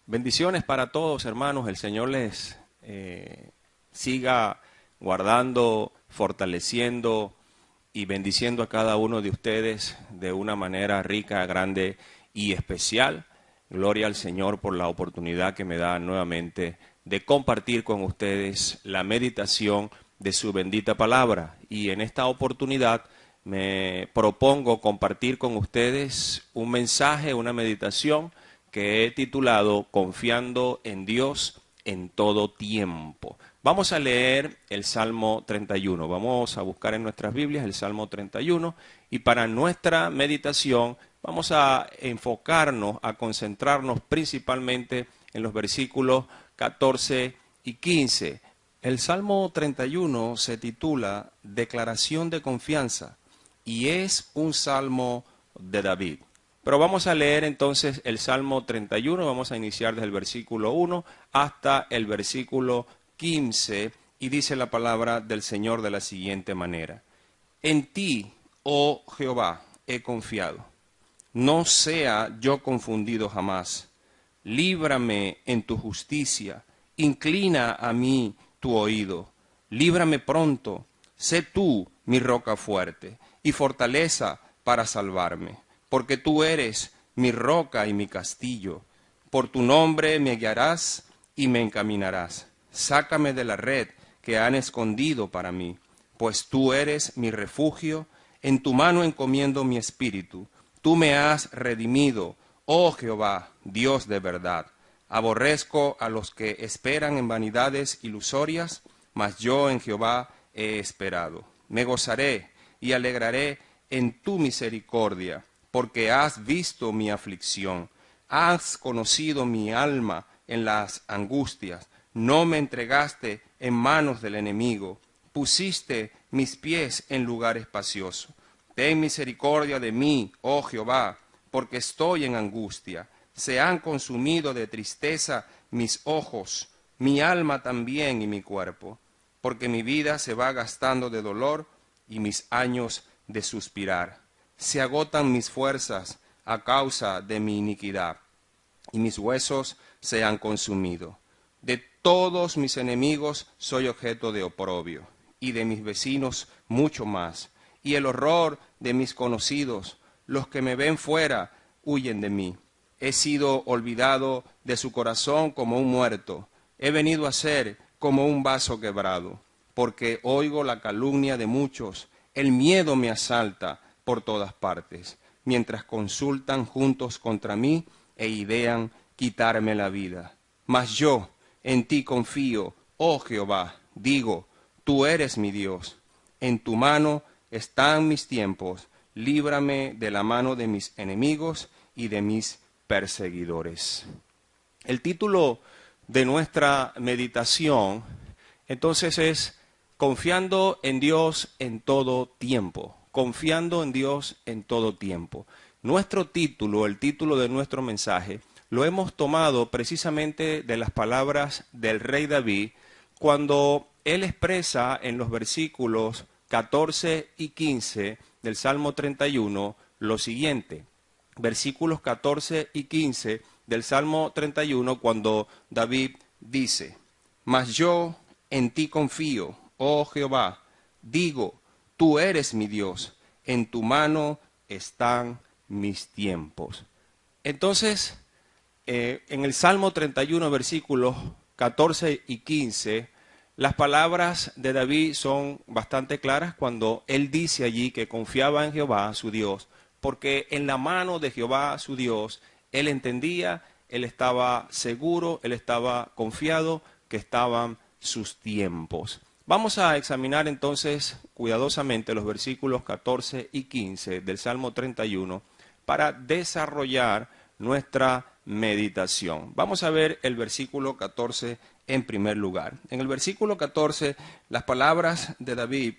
Bendiciones para todos, hermanos. El Señor les siga guardando, fortaleciendo y bendiciendo a cada uno de ustedes de una manera rica, grande y especial. Gloria al Señor por la oportunidad que me da nuevamente de compartir con ustedes la meditación de su bendita palabra. Y en esta oportunidad me propongo compartir con ustedes un mensaje, una meditación que he titulado Confiando en Dios en todo tiempo. Vamos a leer el Salmo 31. Vamos a buscar en nuestras Biblias el Salmo 31 y para nuestra meditación vamos a enfocarnos, a concentrarnos principalmente en los versículos 14 y 15. El Salmo 31 se titula Declaración de confianza y es un salmo de David. Pero vamos a leer entonces el Salmo 31, vamos a iniciar desde el versículo 1 hasta el versículo 15, y dice la palabra del Señor de la siguiente manera. En ti, oh Jehová, he confiado. No sea yo confundido jamás. Líbrame en tu justicia, inclina a mí tu oído. Líbrame pronto, sé tú mi roca fuerte y fortaleza para salvarme. Porque tú eres mi roca y mi castillo. Por tu nombre me guiarás y me encaminarás. Sácame de la red que han escondido para mí, pues tú eres mi refugio. En tu mano encomiendo mi espíritu. Tú me has redimido, oh Jehová, Dios de verdad. Aborrezco a los que esperan en vanidades ilusorias, mas yo en Jehová he esperado. Me gozaré y alegraré en tu misericordia, porque has visto mi aflicción, has conocido mi alma en las angustias, no me entregaste en manos del enemigo, pusiste mis pies en lugar espacioso. Ten misericordia de mí, oh Jehová, porque estoy en angustia. Se han consumido de tristeza mis ojos, mi alma también y mi cuerpo, porque mi vida se va gastando de dolor y mis años de suspirar. Se agotan mis fuerzas a causa de mi iniquidad, y mis huesos se han consumido. De todos mis enemigos soy objeto de oprobio, y de mis vecinos mucho más. Y el horror de mis conocidos, los que me ven fuera, huyen de mí. He sido olvidado de su corazón como un muerto. He venido a ser como un vaso quebrado, porque oigo la calumnia de muchos. El miedo me asalta por todas partes, mientras consultan juntos contra mí e idean quitarme la vida. Mas yo en ti confío, oh Jehová, digo, tú eres mi Dios. En tu mano están mis tiempos, líbrame de la mano de mis enemigos y de mis perseguidores. El título de nuestra meditación entonces es Confiando en Dios en todo tiempo. Confiando en Dios en todo tiempo. Nuestro título, el título de nuestro mensaje, lo hemos tomado precisamente de las palabras del rey David cuando él expresa en los versículos 14 y 15 del Salmo 31 lo siguiente. Versículos 14 y 15 del Salmo 31 cuando David dice, Mas yo en ti confío, oh Jehová, digo, tú eres mi Dios, en tu mano están mis tiempos. Entonces, en el Salmo 31, versículos 14 y 15, las palabras de David son bastante claras cuando él dice allí que confiaba en Jehová, su Dios, porque en la mano de Jehová, su Dios, él entendía, él estaba seguro, él estaba confiado que estaban sus tiempos. Vamos a examinar entonces cuidadosamente los versículos 14 y 15 del Salmo 31 para desarrollar nuestra meditación. Vamos a ver el versículo 14 en primer lugar. En el versículo 14, las palabras de David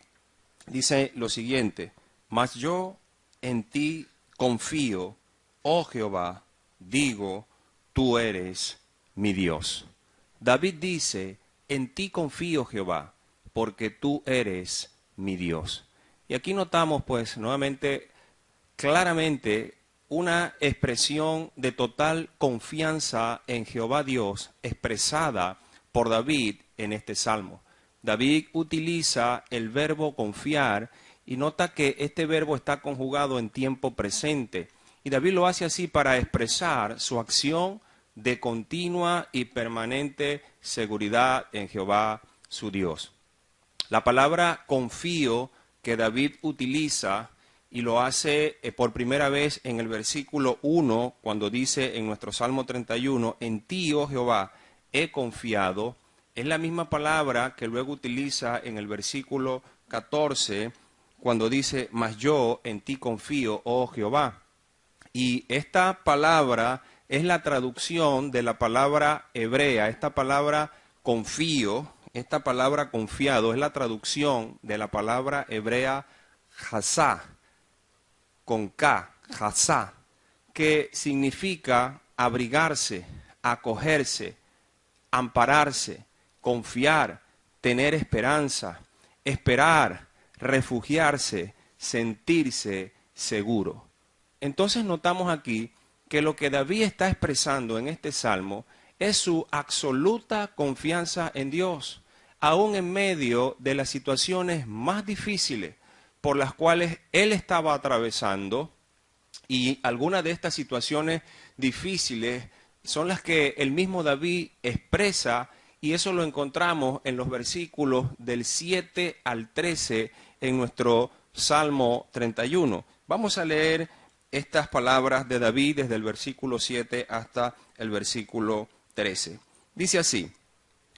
dice lo siguiente, Mas yo en ti confío, oh Jehová, digo, tú eres mi Dios. David dice, en ti confío, Jehová, porque tú eres mi Dios. Y aquí notamos, pues, nuevamente, claramente, una expresión de total confianza en Jehová Dios expresada por David en este salmo. David utiliza el verbo confiar y nota que este verbo está conjugado en tiempo presente. Y David lo hace así para expresar su acción de continua y permanente seguridad en Jehová su Dios. La palabra confío que David utiliza y lo hace por primera vez en el versículo 1, cuando dice en nuestro Salmo 31, en ti, oh Jehová, he confiado, es la misma palabra que luego utiliza en el versículo 14, cuando dice, mas yo en ti confío, oh Jehová. Y esta palabra es la traducción de la palabra hebrea, esta palabra confío, esta palabra confiado, es la traducción de la palabra hebrea hasá, con K, hasá, que significa abrigarse, acogerse, ampararse, confiar, tener esperanza, esperar, refugiarse, sentirse seguro. Entonces notamos aquí que lo que David está expresando en este salmo es su absoluta confianza en Dios, aún en medio de las situaciones más difíciles por las cuales él estaba atravesando, y algunas de estas situaciones difíciles son las que el mismo David expresa, y eso lo encontramos en los versículos del 7 al 13 en nuestro Salmo 31. Vamos a leer estas palabras de David desde el versículo 7 hasta el versículo 13. Dice así,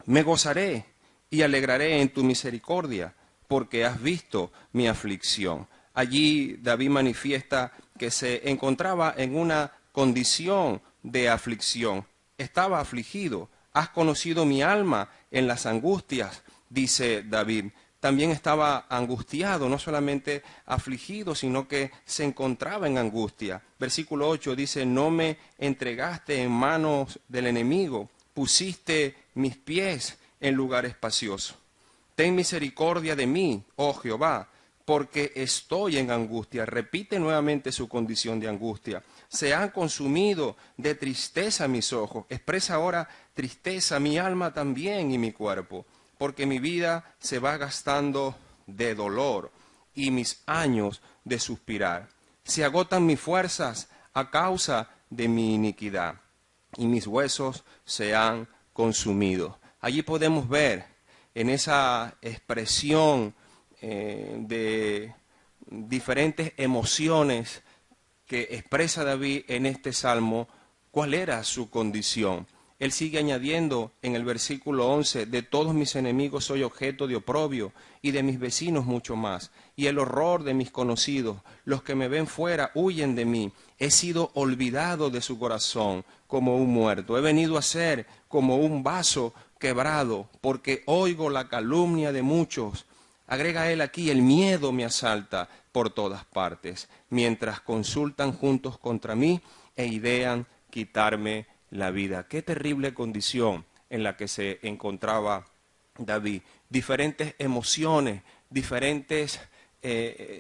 me gozaré y alegraré en tu misericordia, porque has visto mi aflicción. Allí David manifiesta que se encontraba en una condición de aflicción. Estaba afligido. Has conocido mi alma en las angustias, dice David. También estaba angustiado, no solamente afligido, sino que se encontraba en angustia. Versículo 8 dice, no me entregaste en manos del enemigo, pusiste mis pies en lugar espacioso. Ten misericordia de mí, oh Jehová, porque estoy en angustia. Repite nuevamente su condición de angustia. Se han consumido de tristeza mis ojos. Expresa ahora tristeza mi alma también y mi cuerpo, porque mi vida se va gastando de dolor y mis años de suspirar. Se agotan mis fuerzas a causa de mi iniquidad y mis huesos se han consumido. Allí podemos ver en esa expresión de diferentes emociones que expresa David en este salmo, cuál era su condición. Él sigue añadiendo en el versículo 11, de todos mis enemigos soy objeto de oprobio, y de mis vecinos mucho más, y el horror de mis conocidos, los que me ven fuera huyen de mí. He sido olvidado de su corazón como un muerto, he venido a ser como un vaso quebrado, porque oigo la calumnia de muchos. Agrega él aquí, el miedo me asalta por todas partes, mientras consultan juntos contra mí e idean quitarme la vida. Qué terrible condición en la que se encontraba David. Diferentes emociones, diferentes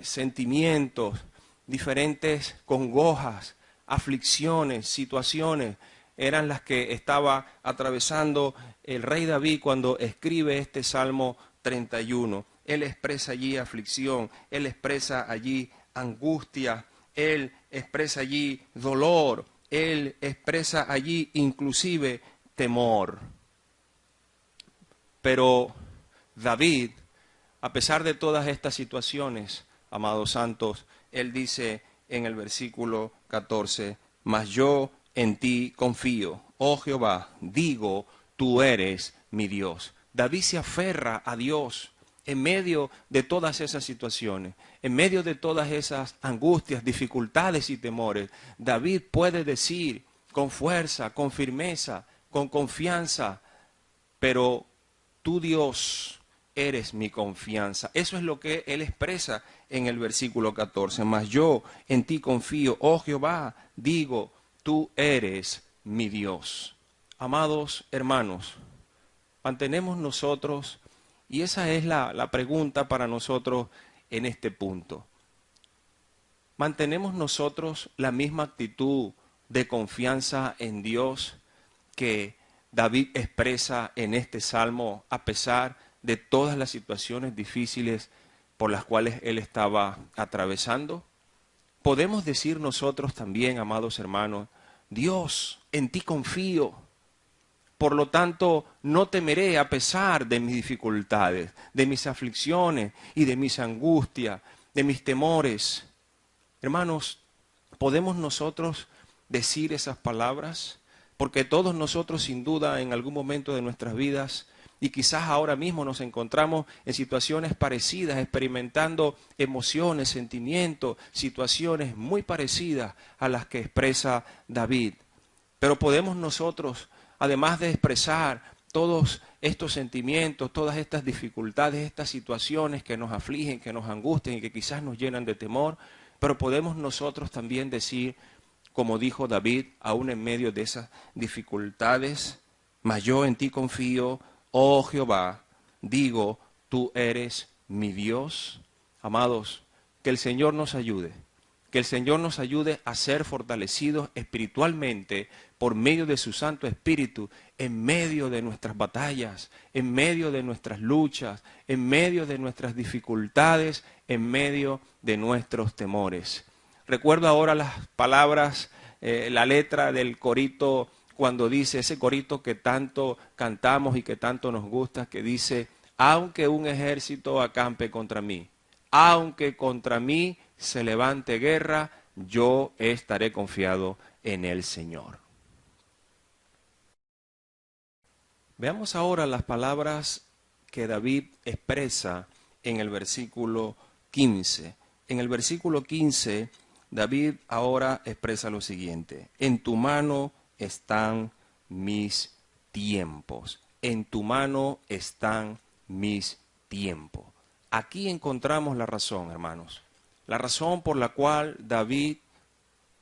sentimientos, diferentes congojas, aflicciones, situaciones, eran las que estaba atravesando el rey David cuando escribe este Salmo 31. Él expresa allí aflicción, él expresa allí angustia, él expresa allí dolor, él expresa allí inclusive temor. Pero David, a pesar de todas estas situaciones, amados santos, él dice en el versículo 14, mas yo en ti confío, oh Jehová, digo, tú eres mi Dios. David se aferra a Dios en medio de todas esas situaciones, en medio de todas esas angustias, dificultades y temores. David puede decir con fuerza, con firmeza, con confianza, pero tú, Dios, eres mi confianza. Eso es lo que él expresa en el versículo 14. Mas yo en ti confío, oh Jehová, digo, tú eres mi Dios. Amados hermanos, mantenemos nosotros, y esa es la pregunta para nosotros en este punto. ¿mantenemos nosotros la misma actitud de confianza en Dios que David expresa en este salmo a pesar de todas las situaciones difíciles por las cuales él estaba atravesando? Podemos decir nosotros también, amados hermanos, Dios, en ti confío. Por lo tanto, no temeré a pesar de mis dificultades, de mis aflicciones y de mis angustias, de mis temores. Hermanos, ¿podemos nosotros decir esas palabras? Porque todos nosotros, sin duda, en algún momento de nuestras vidas, y quizás ahora mismo nos encontramos en situaciones parecidas, experimentando emociones, sentimientos, situaciones muy parecidas a las que expresa David. Pero podemos nosotros, además de expresar todos estos sentimientos, todas estas dificultades, estas situaciones que nos afligen, que nos angustian y que quizás nos llenan de temor, pero podemos nosotros también decir, como dijo David, aún en medio de esas dificultades, mas yo en ti confío, oh Jehová, digo, tú eres mi Dios. Amados, que el Señor nos ayude. Que el Señor nos ayude a ser fortalecidos espiritualmente por medio de su Santo Espíritu, en medio de nuestras batallas, en medio de nuestras luchas, en medio de nuestras dificultades, en medio de nuestros temores. Recuerdo ahora las palabras, la letra del corito, cuando dice ese corito que tanto cantamos y que tanto nos gusta, que dice, aunque un ejército acampe contra mí, aunque contra mí se levante guerra, yo estaré confiado en el Señor. Veamos ahora las palabras que David expresa en el versículo 15. En el versículo 15, David ahora expresa lo siguiente: en tu mano están mis tiempos, en tu mano están mis tiempos. Aquí encontramos la razón, hermanos. La razón por la cual David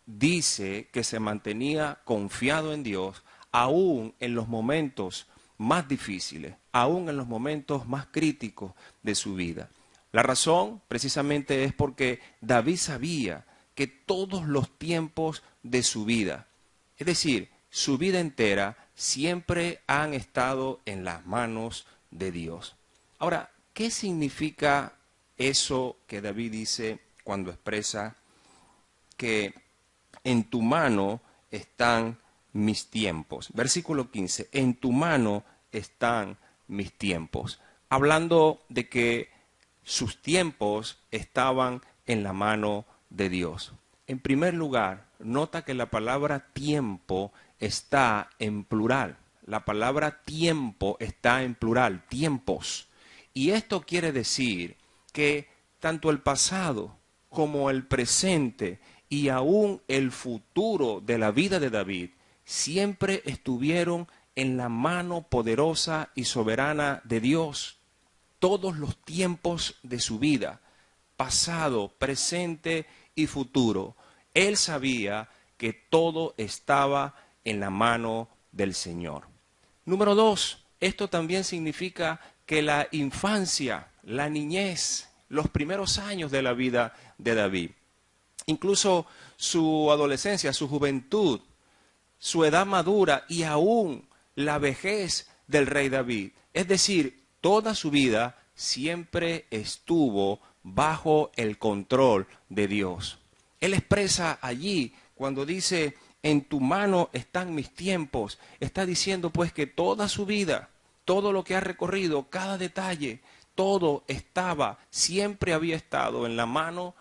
dice que se mantenía confiado en Dios, aún en los momentos más difíciles, aún en los momentos más críticos de su vida. La razón precisamente es porque David sabía que todos los tiempos de su vida, es decir, su vida entera, siempre han estado en las manos de Dios. Ahora, ¿qué significa eso que David dice cuando expresa que en tu mano están mis tiempos? Versículo 15, en tu mano están mis tiempos. Hablando de que sus tiempos estaban en la mano de Dios. En primer lugar, nota que la palabra tiempo está en plural. La palabra tiempo está en plural, tiempos. Y esto quiere decir que tanto el pasado como el presente y aún el futuro de la vida de David siempre estuvieron en la mano poderosa y soberana de Dios. Todos los tiempos de su vida, pasado, presente y futuro, él sabía que todo estaba en la mano del Señor. Número 2, esto también significa que la infancia, la niñez, los primeros años de la vida de David, incluso su adolescencia, su juventud, su edad madura y aún la vejez del rey David, es decir, toda su vida siempre estuvo bajo el control de Dios. Él expresa allí, cuando dice, en tu mano están mis tiempos, está diciendo pues que toda su vida, todo lo que ha recorrido, cada detalle, todo estaba, siempre había estado en la mano,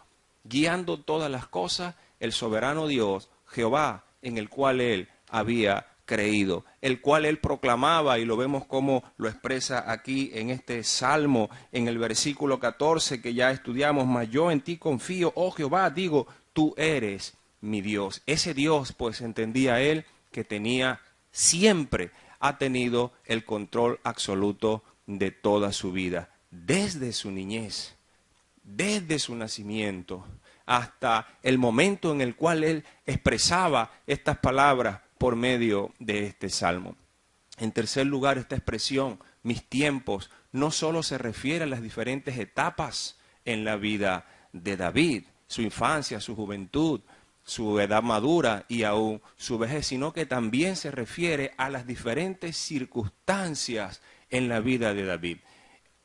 guiando todas las cosas, el soberano Dios, Jehová, en el cual él había creído, el cual él proclamaba, y lo vemos como lo expresa aquí en este salmo, en el versículo 14 que ya estudiamos, mas yo en ti confío, oh Jehová, digo, tú eres mi Dios. Ese Dios, pues entendía él que tenía, siempre ha tenido el control absoluto de toda su vida, desde su niñez, desde su nacimiento, hasta el momento en el cual él expresaba estas palabras por medio de este salmo. En tercer lugar, esta expresión, mis tiempos, no solo se refiere a las diferentes etapas en la vida de David, su infancia, su juventud, su edad madura y aún su vejez, sino que también se refiere a las diferentes circunstancias en la vida de David,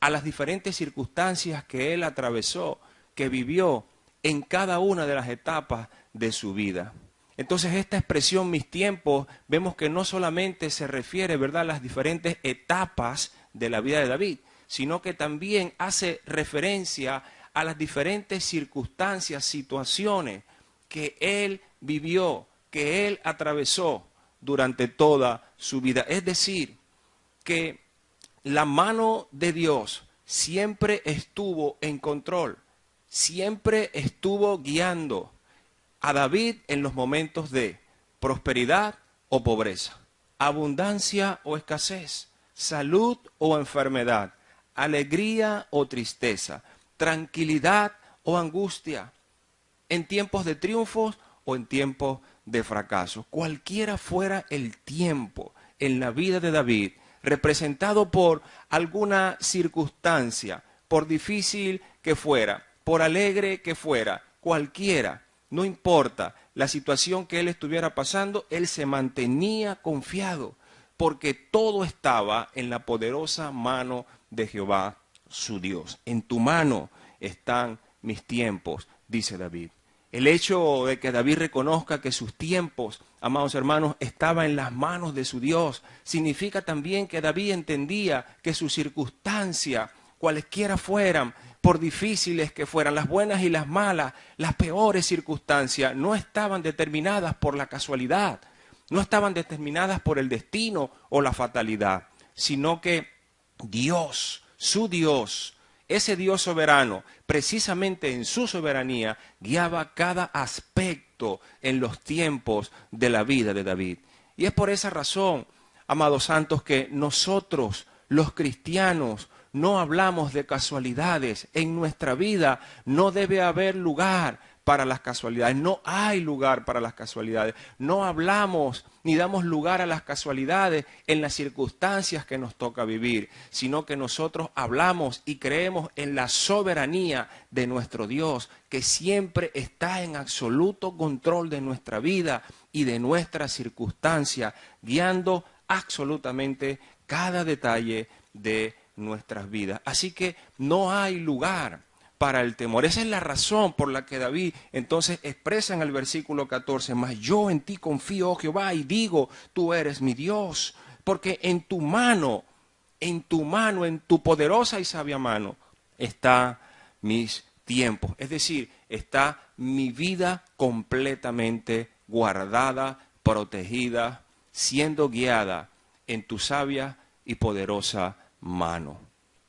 a las diferentes circunstancias que él atravesó, que vivió en cada una de las etapas de su vida. Entonces esta expresión mis tiempos, vemos que no solamente se refiere, ¿verdad?, a las diferentes etapas de la vida de David, sino que también hace referencia a las diferentes circunstancias, situaciones que él vivió, que él atravesó durante toda su vida. Es decir, que la mano de Dios siempre estuvo en control, siempre estuvo guiando a David en los momentos de prosperidad o pobreza, abundancia o escasez, salud o enfermedad, alegría o tristeza, tranquilidad o angustia, en tiempos de triunfos o en tiempos de fracaso. Cualquiera fuera el tiempo en la vida de David, representado por alguna circunstancia, por difícil que fuera, por alegre que fuera, cualquiera, no importa la situación que él estuviera pasando, él se mantenía confiado, porque todo estaba en la poderosa mano de Jehová, su Dios. En tu mano están mis tiempos, dice David. El hecho de que David reconozca que sus tiempos, amados hermanos, estaban en las manos de su Dios, significa también que David entendía que sus circunstancias, cualesquiera fueran, por difíciles que fueran, las buenas y las malas, las peores circunstancias, no estaban determinadas por la casualidad, no estaban determinadas por el destino o la fatalidad, sino que Dios, su Dios, ese Dios soberano, precisamente en su soberanía, guiaba cada aspecto en los tiempos de la vida de David. Y es por esa razón, amados santos, que nosotros, los cristianos, no hablamos de casualidades. En nuestra vida no debe haber lugar para las casualidades. No hay lugar para las casualidades. No hablamos ni damos lugar a las casualidades en las circunstancias que nos toca vivir, sino que nosotros hablamos y creemos en la soberanía de nuestro Dios, que siempre está en absoluto control de nuestra vida y de nuestras circunstancias, guiando absolutamente cada detalle de nuestras vidas. Así que no hay lugar para el temor. Esa es la razón por la que David entonces expresa en el versículo 14, mas yo en ti confío, oh Jehová, y digo, tú eres mi Dios, porque en tu mano, en tu poderosa y sabia mano, está mis tiempos. Es decir, está mi vida completamente guardada, protegida, siendo guiada en tu sabia y poderosa mano.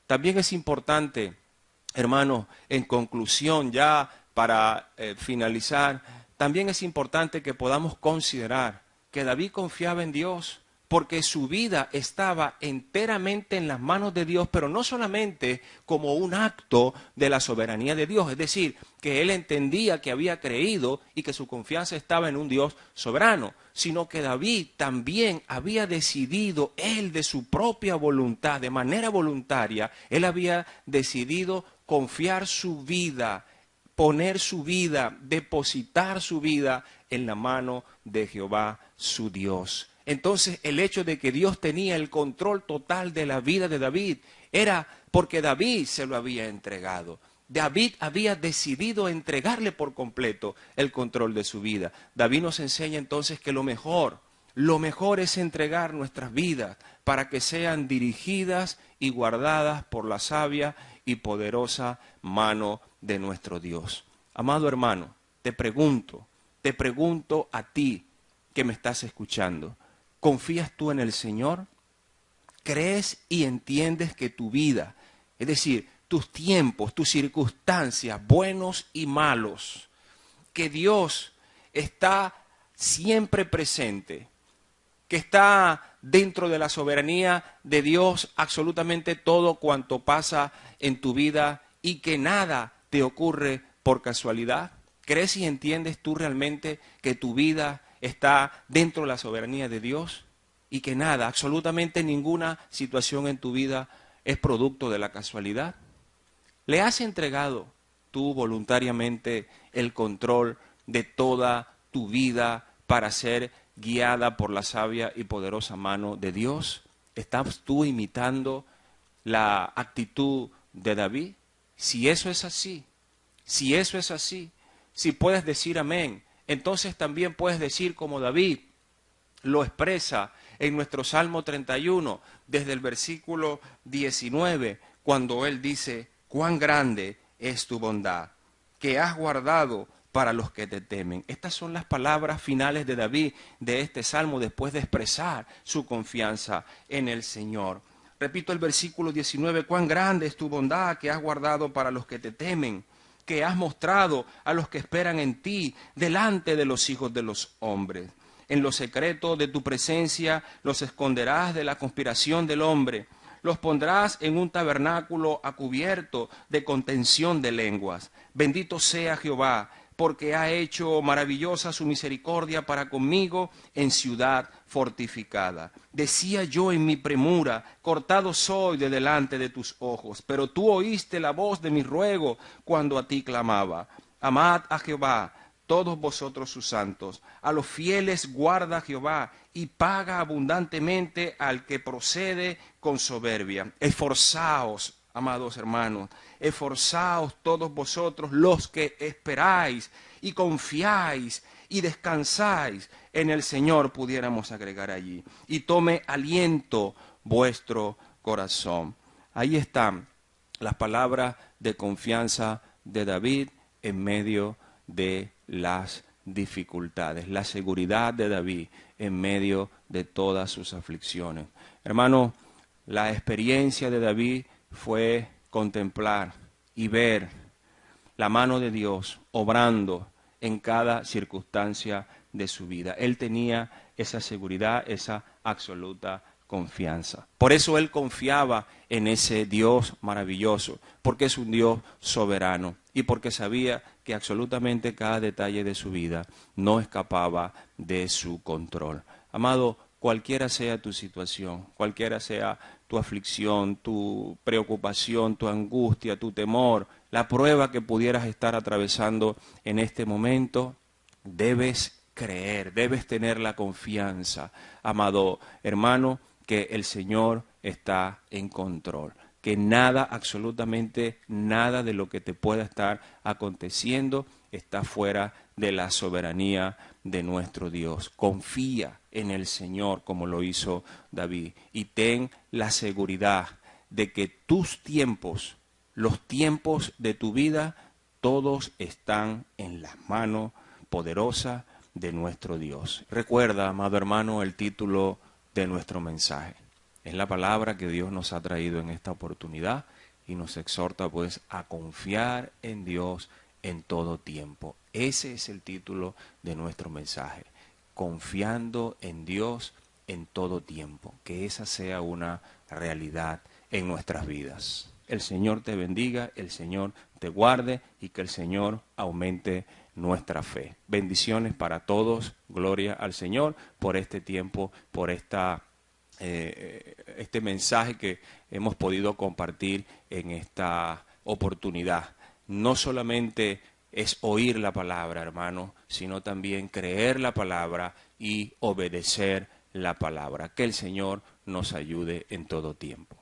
También es importante, hermanos, en conclusión, ya para finalizar, también es importante que podamos considerar que David confiaba en Dios, porque su vida estaba enteramente en las manos de Dios, pero no solamente como un acto de la soberanía de Dios, es decir, que él entendía que había creído y que su confianza estaba en un Dios soberano, sino que David también había decidido, él de su propia voluntad, de manera voluntaria, él había decidido confiar su vida, poner su vida, depositar su vida en la mano de Jehová, su Dios. Entonces, el hecho de que Dios tenía el control total de la vida de David era porque David se lo había entregado. David había decidido entregarle por completo el control de su vida. David nos enseña entonces que lo mejor es entregar nuestras vidas para que sean dirigidas y guardadas por la sabia y poderosa mano de nuestro Dios. Amado hermano, te pregunto a ti que me estás escuchando, ¿confías tú en el Señor? ¿Crees y entiendes que tu vida, es decir, tus tiempos, tus circunstancias, buenos y malos, que Dios está siempre presente, que está dentro de la soberanía de Dios absolutamente todo cuanto pasa en tu vida y que nada te ocurre por casualidad? ¿Crees y entiendes tú realmente que tu vida está dentro de la soberanía de Dios y que nada, absolutamente ninguna situación en tu vida es producto de la casualidad? ¿Le has entregado tú voluntariamente el control de toda tu vida para ser guiada por la sabia y poderosa mano de Dios? ¿Estás tú imitando la actitud de David? Si eso es así, si puedes decir amén, entonces también puedes decir como David lo expresa en nuestro Salmo 31, desde el versículo 19, cuando él dice: cuán grande es tu bondad, que has guardado para los que te temen. Estas son las palabras finales de David de este salmo después de expresar su confianza en el Señor. Repito el versículo 19, cuán grande es tu bondad que has guardado para los que te temen, que has mostrado a los que esperan en ti delante de los hijos de los hombres. En lo secreto de tu presencia los esconderás de la conspiración del hombre. Los pondrás en un tabernáculo a cubierto de contención de lenguas. Bendito sea Jehová, porque ha hecho maravillosa su misericordia para conmigo en ciudad fortificada. Decía yo en mi premura: cortado soy de delante de tus ojos, pero tú oíste la voz de mi ruego cuando a ti clamaba. Amad a Jehová, todos vosotros sus santos. A los fieles guarda Jehová, y paga abundantemente al que procede con soberbia. Esforzaos, amados hermanos, esforzaos todos vosotros los que esperáis y confiáis y descansáis en el Señor, pudiéramos agregar allí, y tome aliento vuestro corazón. Ahí están las palabras de confianza de David en medio de las dificultades, la seguridad de David en medio de todas sus aflicciones. Hermano, la experiencia de David fue contemplar y ver la mano de Dios obrando en cada circunstancia de su vida. Él tenía esa seguridad, esa absoluta confianza. Por eso él confiaba en ese Dios maravilloso, porque es un Dios soberano y porque sabía que absolutamente cada detalle de su vida no escapaba de su control. Amado, cualquiera sea tu situación, cualquiera sea tu aflicción, tu preocupación, tu angustia, tu temor, la prueba que pudieras estar atravesando en este momento, debes creer, debes tener la confianza, amado hermano, que el Señor está en control, que nada, absolutamente nada de lo que te pueda estar aconteciendo está fuera de la soberanía de nuestro Dios. Confía en el Señor como lo hizo David y ten la seguridad de que tus tiempos, los tiempos de tu vida, todos están en las manos poderosas de nuestro Dios. Recuerda, amado hermano, el título de nuestro mensaje. Es la palabra que Dios nos ha traído en esta oportunidad y nos exhorta pues a confiar en Dios en todo tiempo. Ese es el título de nuestro mensaje. Confiando en Dios en todo tiempo. Que esa sea una realidad en nuestras vidas. El Señor te bendiga, el Señor te guarde y que el Señor aumente nuestra fe. Bendiciones para todos, gloria al Señor por este tiempo, por este mensaje que hemos podido compartir en esta oportunidad. No solamente es oír la palabra, hermano, sino también creer la palabra y obedecer la palabra. Que el Señor nos ayude en todo tiempo.